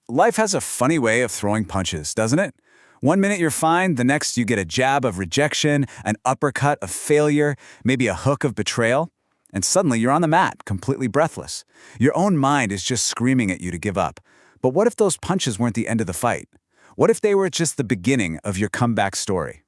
Life has a funny way of throwing punches, doesn't it? One minute you're fine, the next you get a jab of rejection, an uppercut of failure, maybe a hook of betrayal, and suddenly you're on the mat, completely breathless. Your own mind is just screaming at you to give up. But what if those punches weren't the end of the fight? What if they were just the beginning of your comeback story?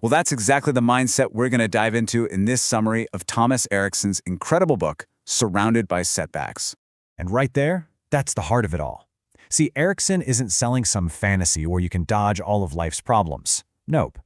Well, that's exactly the mindset we're going to dive into in this summary of Thomas Erikson's incredible book, Surrounded by Setbacks. And right there, that's the heart of it all. See, Erikson isn't selling some fantasy where you can dodge all of life's problems. Nope.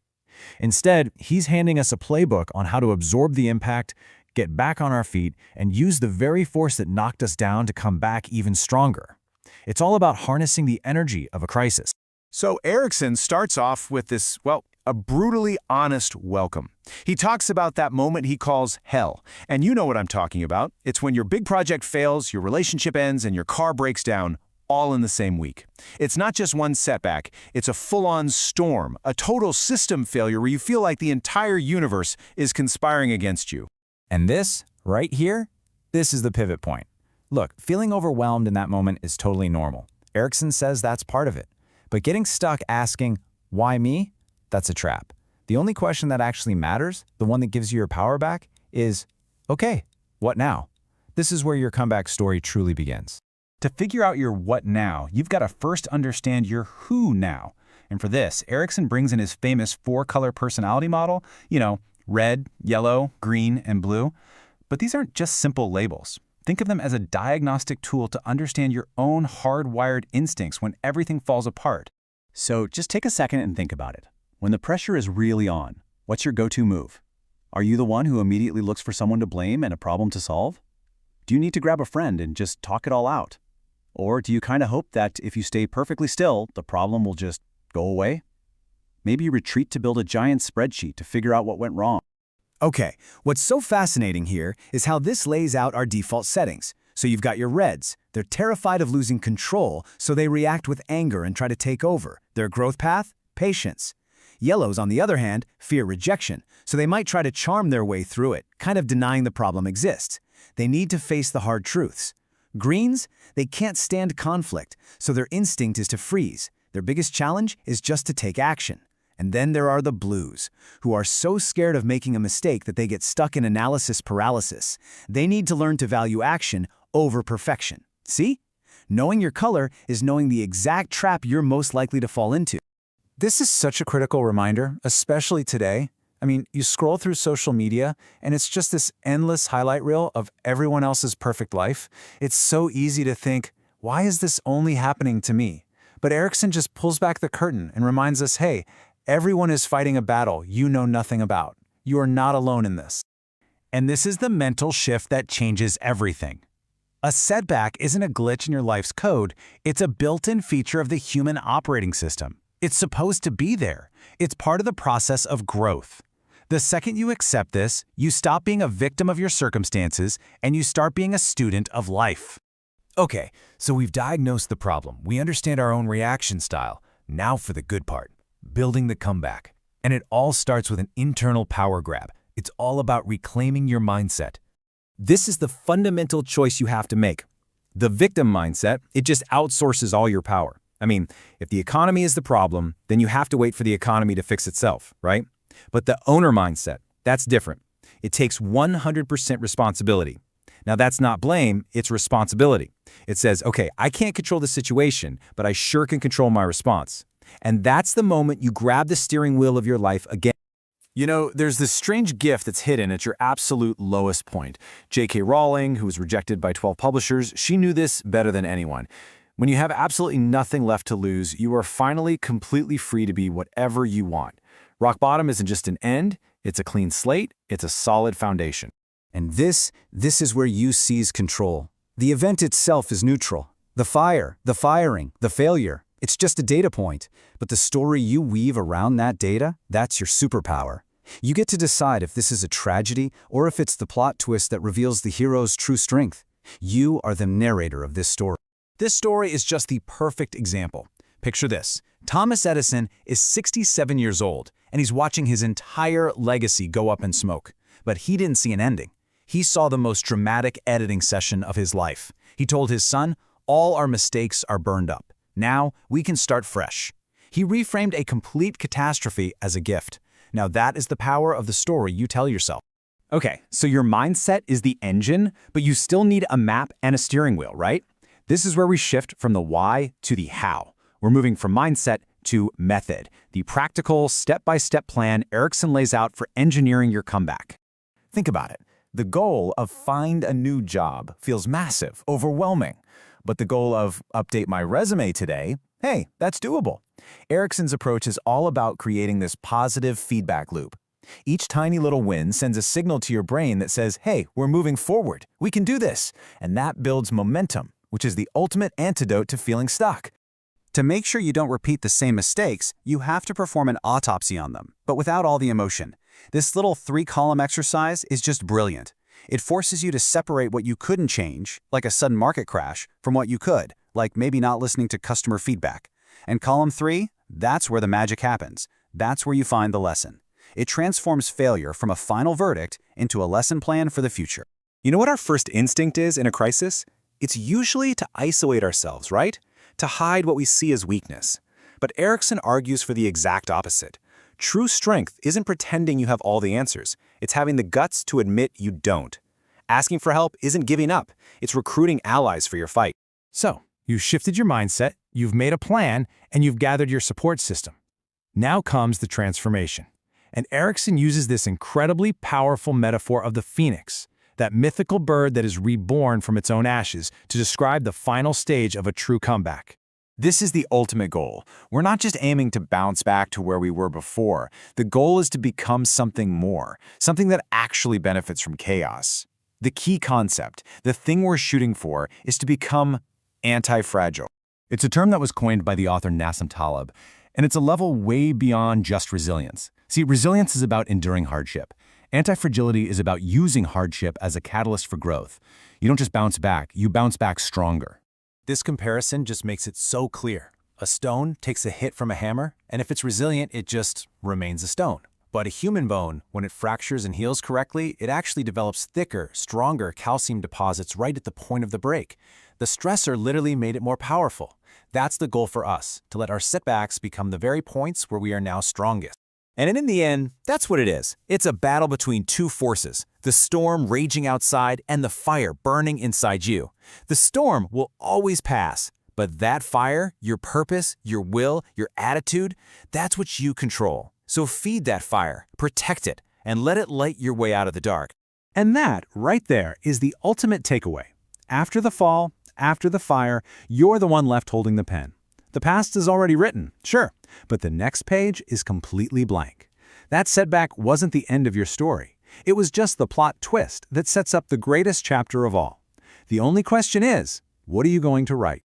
Instead, he's handing us a playbook on how to absorb the impact, get back on our feet, and use the very force that knocked us down to come back even stronger. It's all about harnessing the energy of a crisis. So Erikson starts off with this, a brutally honest welcome. He talks about that moment he calls hell. And you know what I'm talking about. It's when your big project fails, your relationship ends, and your car breaks down, all in the same week. It's not just one setback, it's a full-on storm, a total system failure where you feel like the entire universe is conspiring against you. And this, right here, this is the pivot point. Look, feeling overwhelmed in that moment is totally normal. Erikson says that's part of it. But getting stuck asking, why me? That's a trap. The only question that actually matters, the one that gives you your power back, is, okay, what now? This is where your comeback story truly begins. To figure out your what now, you've got to first understand your who now. And for this, Erikson brings in his famous 4-color personality model, red, yellow, green, and blue. But these aren't just simple labels. Think of them as a diagnostic tool to understand your own hardwired instincts when everything falls apart. So just take a second and think about it. When the pressure is really on, what's your go-to move? Are you the one who immediately looks for someone to blame and a problem to solve? Do you need to grab a friend and just talk it all out? Or do you kind of hope that if you stay perfectly still, the problem will just go away? Maybe you retreat to build a giant spreadsheet to figure out what went wrong. Okay, what's so fascinating here is how this lays out our default settings. So you've got your reds. They're terrified of losing control, so they react with anger and try to take over. Their growth path? Patience. Yellows, on the other hand, fear rejection, so they might try to charm their way through it, kind of denying the problem exists. They need to face the hard truths. Greens, they can't stand conflict, so their instinct is to freeze. Their biggest challenge is just to take action. And then there are the blues, who are so scared of making a mistake that they get stuck in analysis paralysis. They need to learn to value action over perfection. See? Knowing your color is knowing the exact trap you're most likely to fall into. This is such a critical reminder, especially today. You scroll through social media, and it's just this endless highlight reel of everyone else's perfect life. It's so easy to think, why is this only happening to me? But Erikson just pulls back the curtain and reminds us, hey, everyone is fighting a battle you know nothing about. You are not alone in this. And this is the mental shift that changes everything. A setback isn't a glitch in your life's code. It's a built-in feature of the human operating system. It's supposed to be there. It's part of the process of growth. The second you accept this, you stop being a victim of your circumstances and you start being a student of life. Okay, so we've diagnosed the problem. We understand our own reaction style. Now for the good part, building the comeback. And it all starts with an internal power grab. It's all about reclaiming your mindset. This is the fundamental choice you have to make. The victim mindset, it just outsources all your power. If the economy is the problem, then you have to wait for the economy to fix itself, right? But the owner mindset, that's different. It takes 100% responsibility. Now that's not blame, it's responsibility. It says, okay, I can't control the situation, but I sure can control my response. And that's the moment you grab the steering wheel of your life again. There's this strange gift that's hidden at your absolute lowest point. J.K. Rowling, who was rejected by 12 publishers, she knew this better than anyone. When you have absolutely nothing left to lose, you are finally completely free to be whatever you want. Rock bottom isn't just an end, it's a clean slate, it's a solid foundation. And this is where you seize control. The event itself is neutral. The fire, the firing, the failure, it's just a data point. But the story you weave around that data, that's your superpower. You get to decide if this is a tragedy or if it's the plot twist that reveals the hero's true strength. You are the narrator of this story. This story is just the perfect example. Picture this. Thomas Edison is 67 years old, and he's watching his entire legacy go up in smoke. But he didn't see an ending. He saw the most dramatic editing session of his life. He told his son, All our mistakes are burned up. Now we can start fresh. He reframed a complete catastrophe as a gift. Now that is the power of the story you tell yourself. Okay, so your mindset is the engine, but you still need a map and a steering wheel, right? This is where we shift from the why to the how. We're moving from mindset to method, the practical, step-by-step plan Erikson lays out for engineering your comeback. Think about it. The goal of find a new job feels massive, overwhelming. But the goal of update my resume today, hey, that's doable. Erikson's approach is all about creating this positive feedback loop. Each tiny little win sends a signal to your brain that says, hey, we're moving forward. We can do this. And that builds momentum, which is the ultimate antidote to feeling stuck. To make sure you don't repeat the same mistakes, you have to perform an autopsy on them, but without all the emotion. This little 3-column exercise is just brilliant. It forces you to separate what you couldn't change, like a sudden market crash, from what you could, like maybe not listening to customer feedback. And column 3, that's where the magic happens. That's where you find the lesson. It transforms failure from a final verdict into a lesson plan for the future. You know what our first instinct is in a crisis? It's usually to isolate ourselves, right? To hide what we see as weakness. But Erikson argues for the exact opposite. True strength isn't pretending you have all the answers. It's having the guts to admit you don't. Asking for help isn't giving up. It's recruiting allies for your fight. So, you've shifted your mindset, you've made a plan, and you've gathered your support system. Now comes the transformation. And Erikson uses this incredibly powerful metaphor of the phoenix, that mythical bird that is reborn from its own ashes, to describe the final stage of a true comeback. This is the ultimate goal. We're not just aiming to bounce back to where we were before. The goal is to become something more, something that actually benefits from chaos. The key concept, the thing we're shooting for, is to become anti-fragile. It's a term that was coined by the author Nassim Taleb, and it's a level way beyond just resilience. See, resilience is about enduring hardship. Anti-fragility is about using hardship as a catalyst for growth. You don't just bounce back, you bounce back stronger. This comparison just makes it so clear. A stone takes a hit from a hammer, and if it's resilient, it just remains a stone. But a human bone, when it fractures and heals correctly, it actually develops thicker, stronger calcium deposits right at the point of the break. The stressor literally made it more powerful. That's the goal for us, to let our setbacks become the very points where we are now strongest. And in the end, that's what it is. It's a battle between two forces, the storm raging outside and the fire burning inside you. The storm will always pass, but that fire, your purpose, your will, your attitude, that's what you control. So feed that fire, protect it, and let it light your way out of the dark. And that, right there, is the ultimate takeaway. After the fall, after the fire, you're the one left holding the pen. The past is already written, sure, but the next page is completely blank. That setback wasn't the end of your story. It was just the plot twist that sets up the greatest chapter of all. The only question is, what are you going to write?